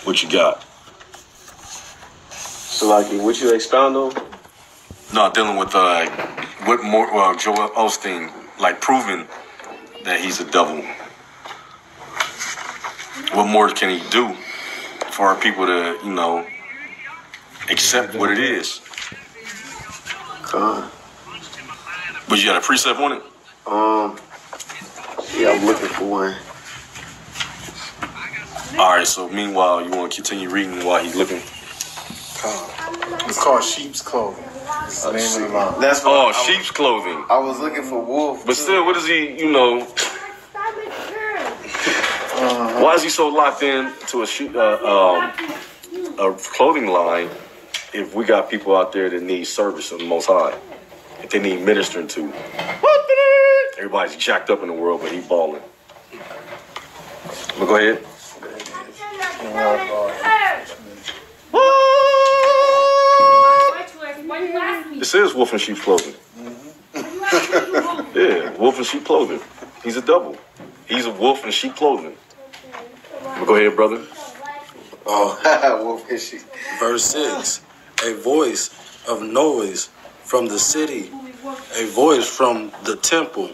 What you got? So, like, what you expound on? No, dealing with what more? Joel Osteen, like, proving that he's a devil. What more can he do for our people to, accept what it is? But you got a precept on it? Yeah, I'm looking for one. All right, so meanwhile, you want to continue reading while he's looking? It's called sheep's clothing. It's the name of the line. That's what sheep's clothing. I was looking for wolf. But still, what is he, why is he so locked in to a clothing line if we got people out there that need service of the Most High? If they need ministering to. Everybody's jacked up in the world, but he balling. Well, go ahead. This is wolf in sheep's clothing. Yeah, wolf in sheep clothing. He's a devil. He's a wolf in sheep clothing. Well, go ahead, brother. Wolf in sheep. Verse 6. A voice of noise from the city, a voice from the temple,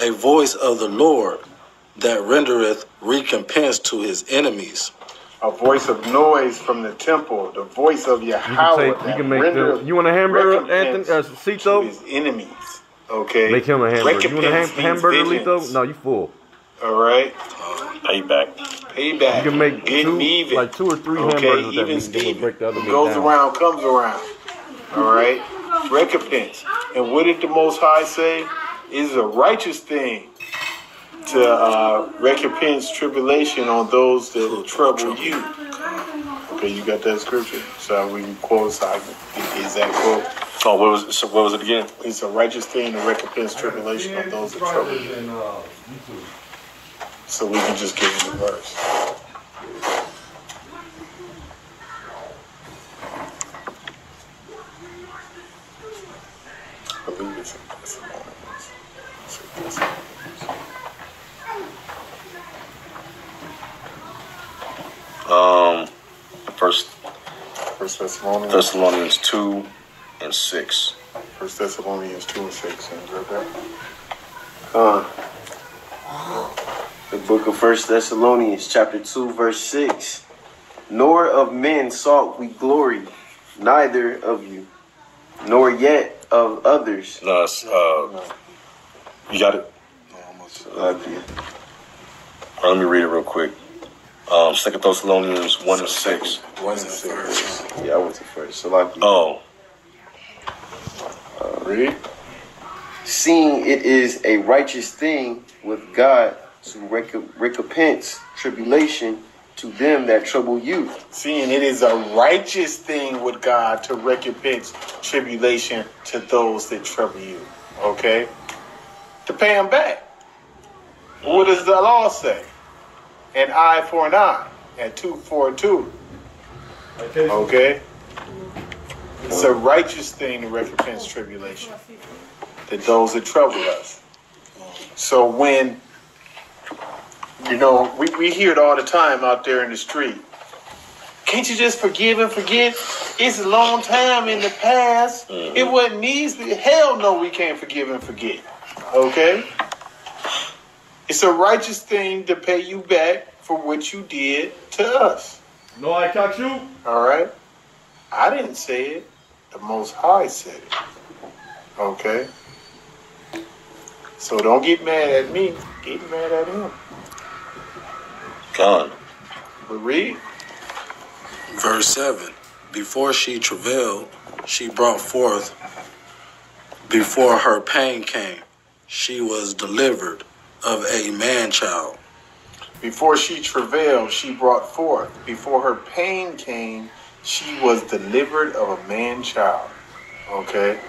a voice of the Lord that rendereth recompense to his enemies. A voice of noise from the temple, the voice of Yahweh. You can make them. You want a hamburger, Anthony? Cito? His enemies. Okay. Make him a hamburger. You want a hamburger, Lito? No, you full. All right. Payback. Payback. You can make Getting even. like 2 or 3 hamburgers. Even Steven. Break the other Goes down. around, comes around. All right. Recompense. And what did the Most High say? It is a righteous thing to recompense tribulation on those that trouble you. Okay, you got that scripture? So we can quote, so I can get the exact quote. Oh, what was it again? It's a righteous thing to recompense tribulation on those that trouble you. So we can just give you the verse. I believe it's in Thessalonians. First Thessalonians 2 and 6. First Thessalonians 2 and 6. The book of First Thessalonians, chapter 2, verse 6. Nor of men sought we glory, neither of you, nor yet of others. No, it's, you got it? Let me read it real quick. 2 Thessalonians 1 and 6. 1 and 6. Yeah, I went to first. So like, read. Seeing it is a righteous thing with God to recompense tribulation to them that trouble you. Seeing it is a righteous thing with God to recompense tribulation to those that trouble you. Okay? To pay them back. What does the law say? An eye for an eye, and tooth for a tooth. Okay? It's a righteous thing to recompense tribulation to those that trouble us. So when, we hear it all the time out there in the street. Can't you just forgive and forget? It's a long time in the past. It wasn't easy. Hell no, we can't forgive and forget. Okay? It's a righteous thing to pay you back for what you did to us. No, I catch you. All right? I didn't say it. The Most High said it. Okay? So don't get mad at me. Get mad at him. God. But read. Verse 7. Before she travailed, she brought forth. Before her pain came, she was delivered of a man-child. Before she travailed, she brought forth. Before her pain came, she was delivered of a man-child. Okay?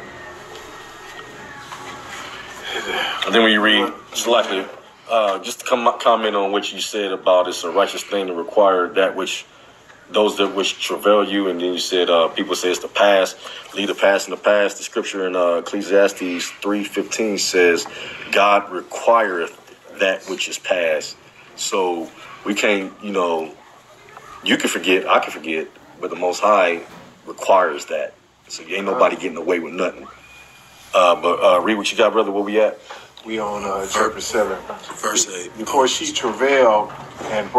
And then when you read, just to comment on what you said about it's a righteous thing to require that which those that which travail you, and then you said people say it's the past, leave the past in the past. The scripture in Ecclesiastes 3:15 says, God requireth that which is past. So we can't, You can forget, I can forget, but the Most High requires that. So you ain't nobody getting away with nothing. But read what you got, brother. Where we at? We on chapter 7. Verse 8. Before she travailed and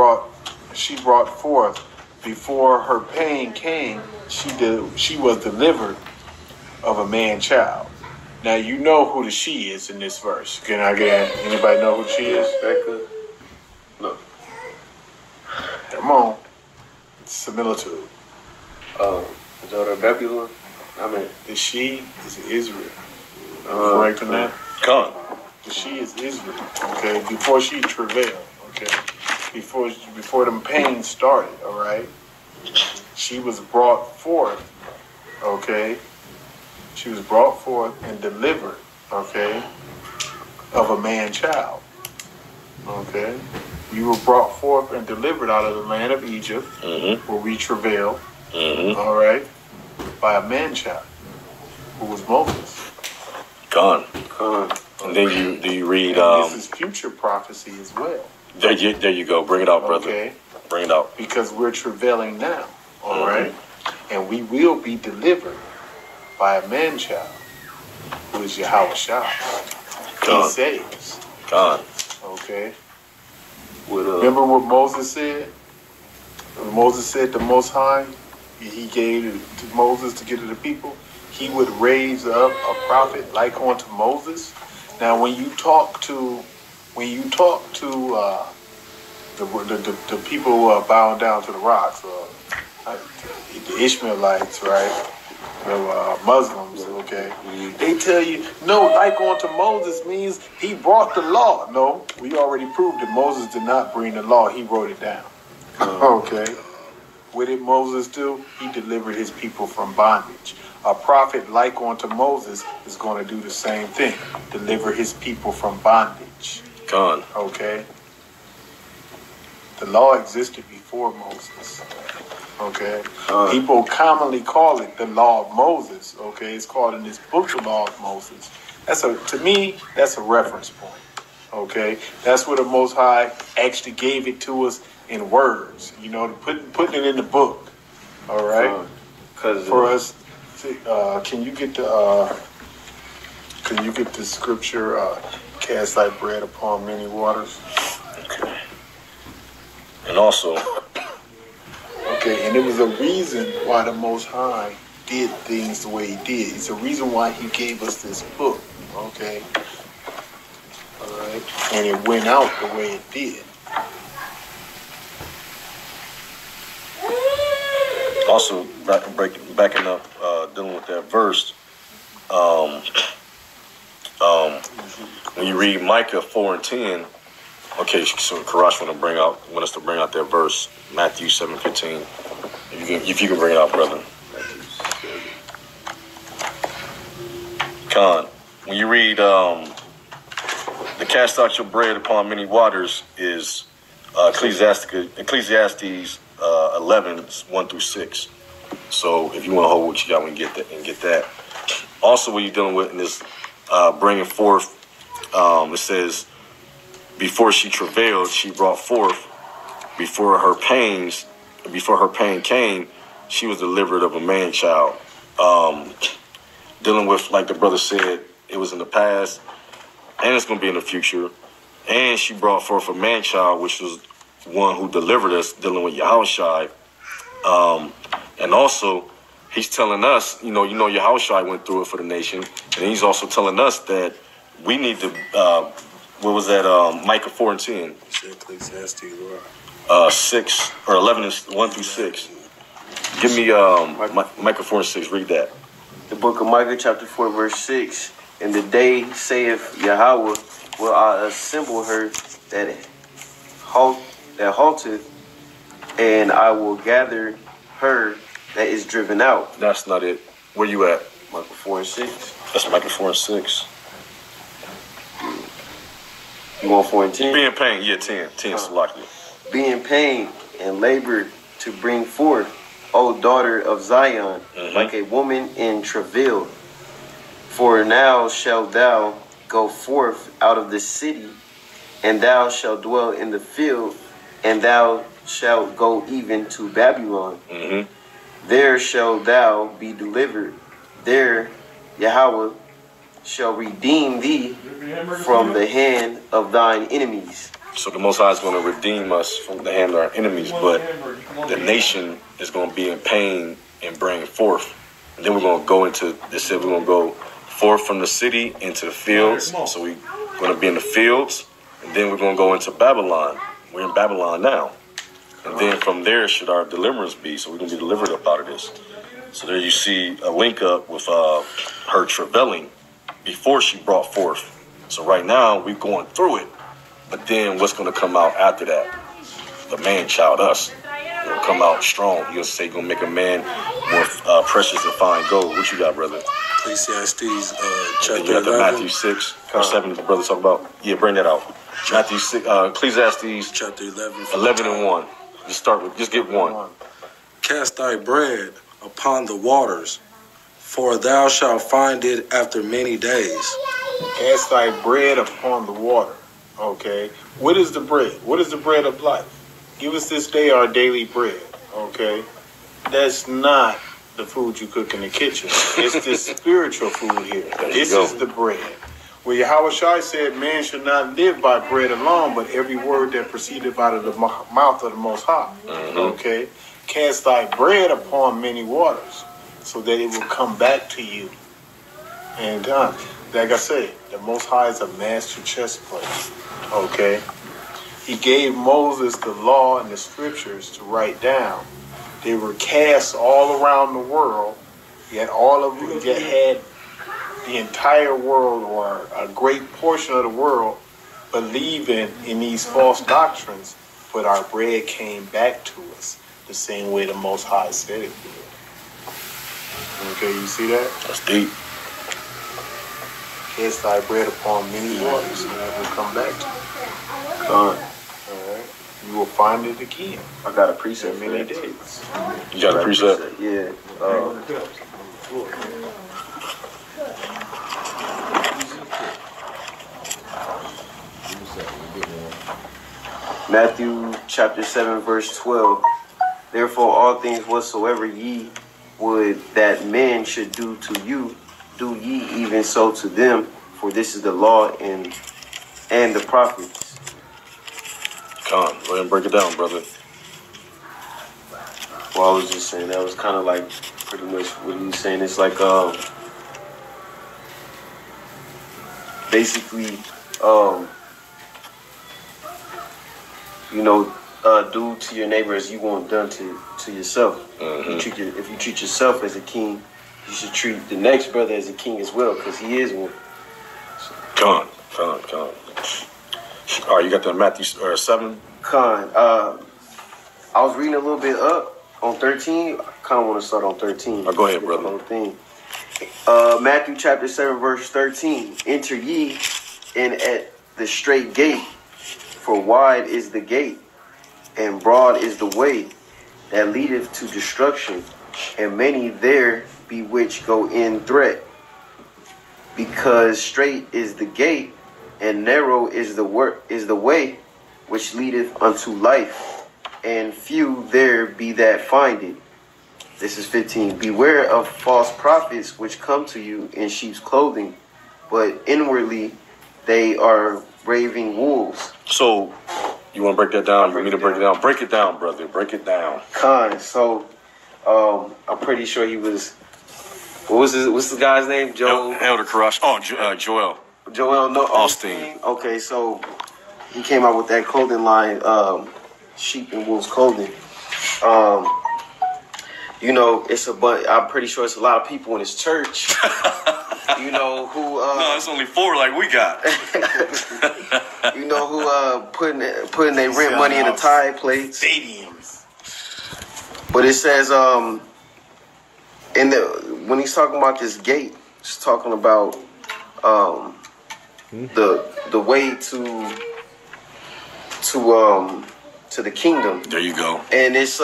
she brought forth, before her pain came, she was delivered of a man child. Now you know who the she is in this verse. Can I get anybody know who she is? Becca. Look. Come on. It's similitude. Is that a Babylon? I mean, The she is Israel. Correct on that? Con. The she is Israel. Okay. Before she travailed. Okay. Before the pain started. All right. She was brought forth. Okay. She was brought forth and delivered, okay, of a man child. Okay. You were brought forth and delivered out of the land of Egypt, where we travailed, all right, by a man child, who was Moses. Con. And then you read. And this is future prophecy as well. There you go. Bring it out, brother. Okay. Bring it out. Because we're travailing now, all right, and we will be delivered by a man child, who is Yahawashi. He saves. God. Okay. Remember what Moses said? When Moses said the Most High, he gave it to Moses to give to the people. He would raise up a prophet like unto Moses. Now, when you talk to the people who are bowing down to the rocks, the Ishmaelites, right? The Muslims, okay? They tell you, no, like unto Moses means he brought the law. No, we already proved that Moses did not bring the law. He wrote it down. Okay? What did Moses do? He delivered his people from bondage. A prophet like unto Moses is going to do the same thing. Deliver his people from bondage. Con. Okay? The law existed before Moses. Okay, people commonly call it the Law of Moses. Okay, it's called in this book the Law of Moses. To me, that's a reference point. Okay, that's where the Most High actually gave it to us in words. You know, putting it in the book. All right, for us. Can you get the scripture? Cast thy bread upon many waters. Okay, and also. Okay, and there was a reason why the Most High did things the way he did. It's a reason why he gave us this book, okay? All right? And it went out the way it did. Also, backing up, dealing with that verse, when you read Micah 4 and 10, okay, so Karash want us to bring out that verse, Matthew 7:15. If you can bring it out, brother. Con, when you read the cast out your bread upon many waters is Ecclesiastes 11, 1 through 6. So if you want to hold what you got, we can get that. Also, what you're dealing with in this bringing forth, it says, before she travailed, she brought forth. Before her pain came, she was delivered of a man child. Dealing with, like the brother said, it was in the past, and it's going to be in the future. And she brought forth a man child, which was one who delivered us, dealing with Yahawashi. And also, he's telling us, Yahawashi went through it for the nation, and he's also telling us that we need to. What was that? Micah 4 and 10. Ecclesiastes, 6 or 11 is 1 through 6. Give me Micah 4 and 6. Read that. The book of Micah, chapter 4, verse 6. In the day, saith Yahweh, will I assemble her that halteth, and I will gather her that is driven out. That's not it. Where you at? Micah 4 and 6. That's Micah 4 and 6. You want 4 and 10? Be in pain. Yeah, 10. 10 is likely. Be in pain and labor to bring forth, O daughter of Zion, like a woman in travail. For now shalt thou go forth out of the city, and thou shalt dwell in the field, and thou shalt go even to Babylon. Mm-hmm. There shalt thou be delivered. There Yahweh shall redeem thee from the hand of thine enemies. So the Most High is going to redeem us from the hand of our enemies, but the nation is going to be in pain and bring forth. And then we're going to go into, they said we're going to go forth from the city into the fields. So we're going to be in the fields, and then we're going to go into Babylon. We're in Babylon now. And then from there should our deliverance be. So we're going to be delivered up out of this. So there you see a link up with her travailing before she brought forth. So right now we're going through it. But then what's going to come out after that? The man-child, us. It'll come out strong. You'll say you're going to make a man more precious than fine gold. What you got, brother? Ecclesiastes chapter You got the 11. Matthew 6 or 7 the brother talk about? Yeah, bring that out. Matthew 6, Ecclesiastes Chapter 11. 11 and 1. Just get one. Cast thy bread upon the waters, for thou shalt find it after many days. Cast thy bread upon the water. Okay. What is the bread? What is the bread of life? Give us this day our daily bread. Okay. That's not the food you cook in the kitchen. It's the spiritual food here. This is the bread. Where Yahawashi said, man should not live by bread alone, but every word that proceedeth out of the mouth of the Most High. Mm-hmm. Okay? Cast thy bread upon many waters, so that it will come back to you. And like I said, the Most High is a master chess player. Okay? He gave Moses the law and the scriptures to write down. They were cast all around the world, yet had the entire world, or a great portion of the world, believing in these false doctrines, but our bread came back to us the same way the Most High said it would. Okay, you see that? That's deep. Cast thy bread upon many waters, and it will come back to you. All right. You will find it again. I got a precept for Many that. days. You got a precept? Yeah. Matthew chapter 7 verse 12. Therefore all things whatsoever ye would that men should do to you, do ye even so to them, for this is the law and the prophets. Come on, go ahead and break it down, brother. Well, I was just saying that was kind of like pretty much what he was saying. It's like basically do to your neighbor as you want done to yourself. Mm-hmm. If you treat yourself as a king, you should treat the next brother as a king as well, because he is one. Come on. All right, you got the Matthew 7? I was reading a little bit up on 13. I kind of want to start on 13. Oh, go ahead, brother. The whole thing. Matthew chapter 7 verse 13. Enter ye in at the straight gate, for wide is the gate, and broad is the way that leadeth to destruction, and many there be which go in threat. Because straight is the gate, and narrow is the way which leadeth unto life, and few there be that find it. This is 15. Beware of false prophets which come to you in sheep's clothing, but inwardly they are raving wolves. So, you want to break that down? You want me to break it down? Break it down, brother. Break it down. So, I'm pretty sure he was. What's the guy's name? Elder Karash. Oh, Joel. Joel Austin. Okay, so he came out with that clothing line, sheep and wolves clothing. It's I'm pretty sure it's a lot of people in his church. Who? No, it's only 4 like we got. Who putting their rent money in the tide plates. Stadiums. But it says when he's talking about this gate, he's talking about the way to the kingdom. There you go. And it's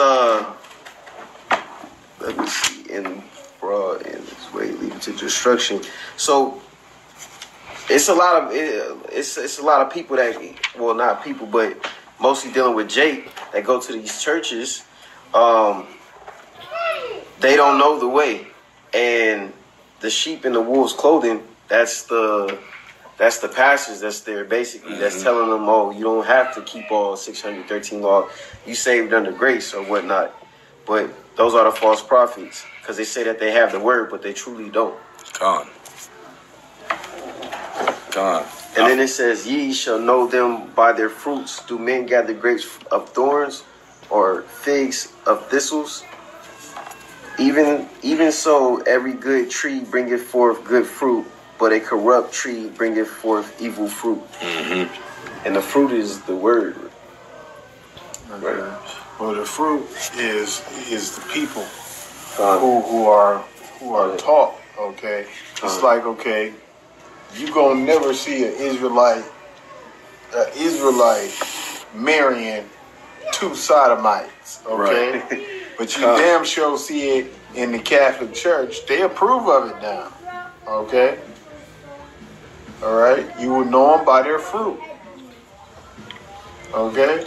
let me see, in broad and its way leading to destruction. So it's a lot of people that, well, not people, but mostly dealing with Jake that go to these churches. They don't know the way, and the sheep in the wolves' clothing. That's the pastors that's there basically. That's telling them, oh, you don't have to keep all 613 laws. You saved under grace or whatnot. But those are the false prophets because they say that they have the word, but they truly don't. God. And then it says, ye shall know them by their fruits. Do men gather grapes of thorns or figs of thistles? Even so, every good tree bringeth forth good fruit, but a corrupt tree bringeth forth evil fruit. And the fruit is the word. Right. Well, the fruit is the people who are taught. Okay, it's like, okay, you gonna never see an Israelite marrying two sodomites. Okay. Right. But you damn sure see it in the Catholic Church. They approve of it now. Okay? All right? You will know them by their fruit. Okay?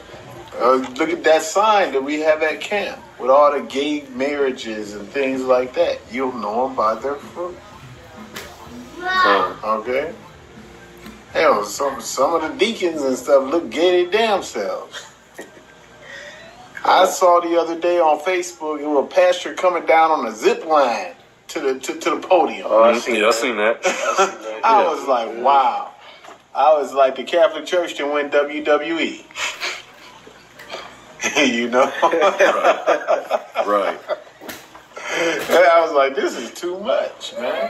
Look at that sign that we have at camp with all the gay marriages and things like that. You'll know them by their fruit. Okay? Hell, some of the deacons and stuff look gay their damn selves. I saw the other day on Facebook, it was a pastor coming down on a zip line to the podium. Oh, I seen that. I was like, wow. I was like, the Catholic Church didn't win WWE. You know? Right. I was like, this is too much, man.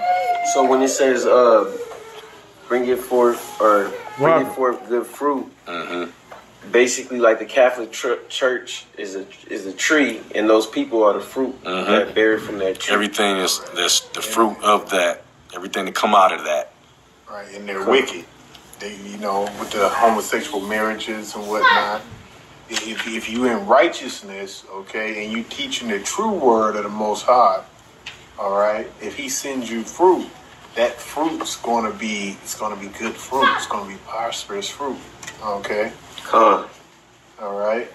So when it says, bring forth good fruit, basically, like the Catholic Church is a tree, and those people are the fruit that bear from that tree. Everything is the fruit of that. Everything that come out of that. Right, and they're wicked. They, with the homosexual marriages and whatnot. If you in righteousness, okay, and you teaching the true word of the Most High, all right. If He sends you fruit, that fruit's going to be good fruit. It's going to be prosperous fruit, okay. All right.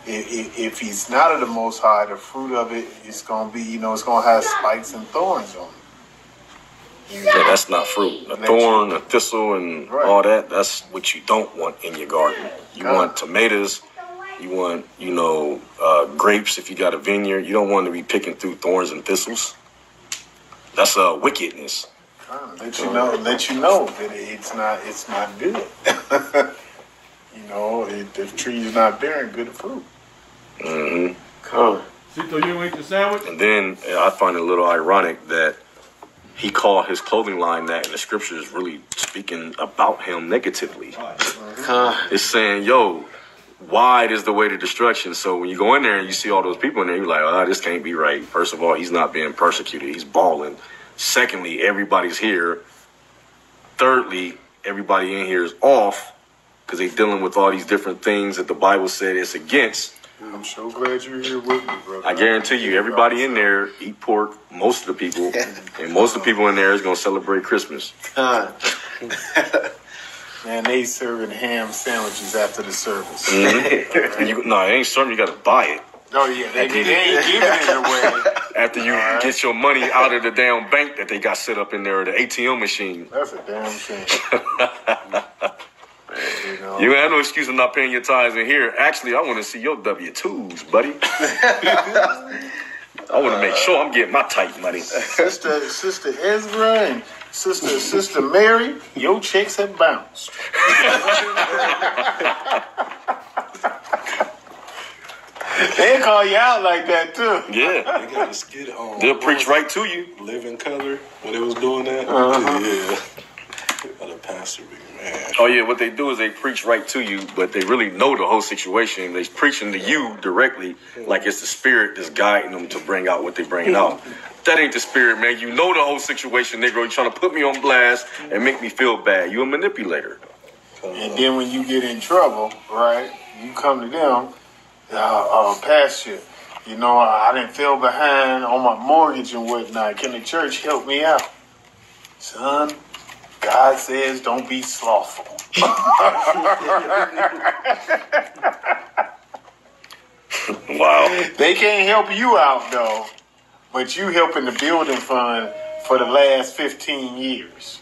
If He's not of the Most High, the fruit of it is going to be, it's going to have spikes and thorns on it. Yeah, that's not fruit. A thorn, a thistle, and all that, that's what you don't want in your garden. You want tomatoes. You want, grapes if you got a vineyard. You don't want to be picking through thorns and thistles. That's wickedness. Let you know that it's not good. The tree is not bearing good fruit. Cito, you eat the sandwich? And then I find it a little ironic that he called his clothing line that, and the scripture is really speaking about him negatively. It's saying, wide is the way to destruction. So when you go in there and you see all those people in there, you're like, oh, this can't be right. First of all, he's not being persecuted. He's balling. Secondly, everybody's here. Thirdly, everybody in here is off because they're dealing with all these different things that the Bible said it's against. I'm so glad you're here with me, brother. I guarantee you, everybody in there eat pork, most of the people, and most of the people in there is going to celebrate Christmas. Man, they serving ham sandwiches after the service. No, it ain't something you got to buy it. Oh, yeah, they ain't giving it away. After you get your money out of the damn bank that they got set up in there, or the ATM machine. That's a damn shame. You have no excuse of not paying your tithes in here. Actually, I want to see your W-2s, buddy. I want to make sure I'm getting my tight money. Sister Ezra and Sister Mary, your checks have bounced. They call you out like that too. Yeah, they got a skit on. They'll preach right to you. Living Color when they was doing that. Yeah, the pastor, man. Oh yeah, what they do is they preach right to you, but they really know the whole situation. They're preaching to you directly, like it's the Spirit that's guiding them to bring out what they're bringing out. That ain't the Spirit, man. You know the whole situation, Negro. You're trying to put me on blast and make me feel bad. You a manipulator. And then when you get in trouble, right, you come to them, Pastor, I didn't feel behind on my mortgage and whatnot. Can the church help me out? Son, God says don't be slothful. Wow. They can't help you out, though, but you helping the building fund for the last 15 years.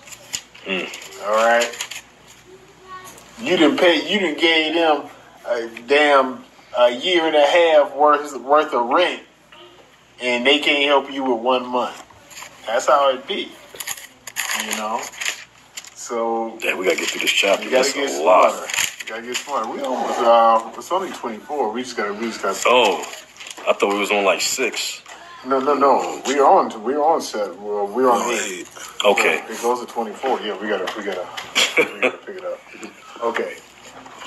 All right? You didn't gave them a damn year and a half worth of rent, and they can't help you with 1 month. That's how it be, you know? So Yeah, we gotta get through this chapter. you gotta That's get a smarter. lot. You gotta get smarter. We almost it's only 24. We just got Oh, I thought we was on like 6. No. We're on 7. Well, we're on 8. Okay. It goes to 24. Yeah, we gotta pick it up. Okay.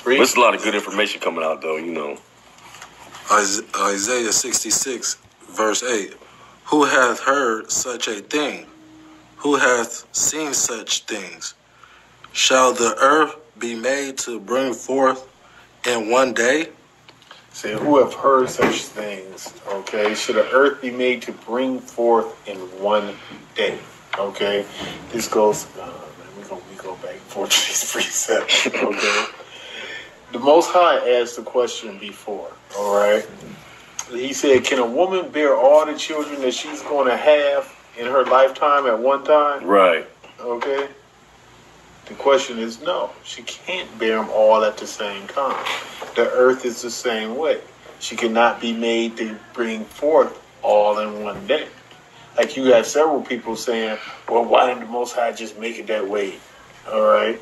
Read. There's a lot of good information coming out, though. You know. Isaiah 66, verse 8. Who hath heard such a thing? Who hath seen such things? Shall the earth be made to bring forth in one day? Say, who have heard such things? Okay. Should the earth be made to bring forth in one day? Okay. This goes. We go back and forth to these precepts. Okay. The Most High asked the question before. All right. He said, "Can a woman bear all the children that she's going to have in her lifetime at one time?" Right. Okay. The question is no. She can't bear them all at the same time. The earth is the same way. She cannot be made to bring forth all in one day. Like you have several people saying, well, why didn't the Most High just make it that way? All right.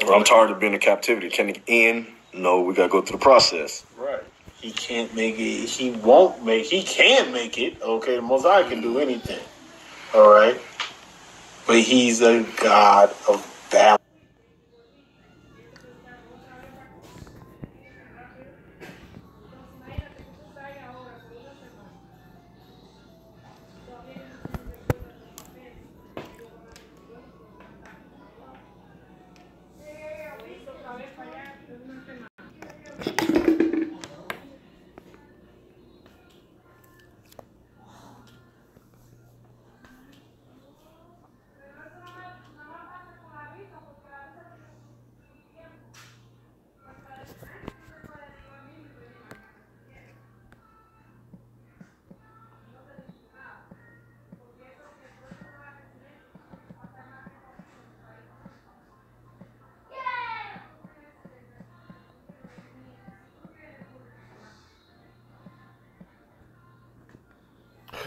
Well, I'm tired of being in captivity. Can it end? No, we got to go through the process. Right. He can't make it. He won't make He can make it. Okay. The Most High can do anything. All right. But he's a God of balance.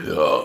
Yeah.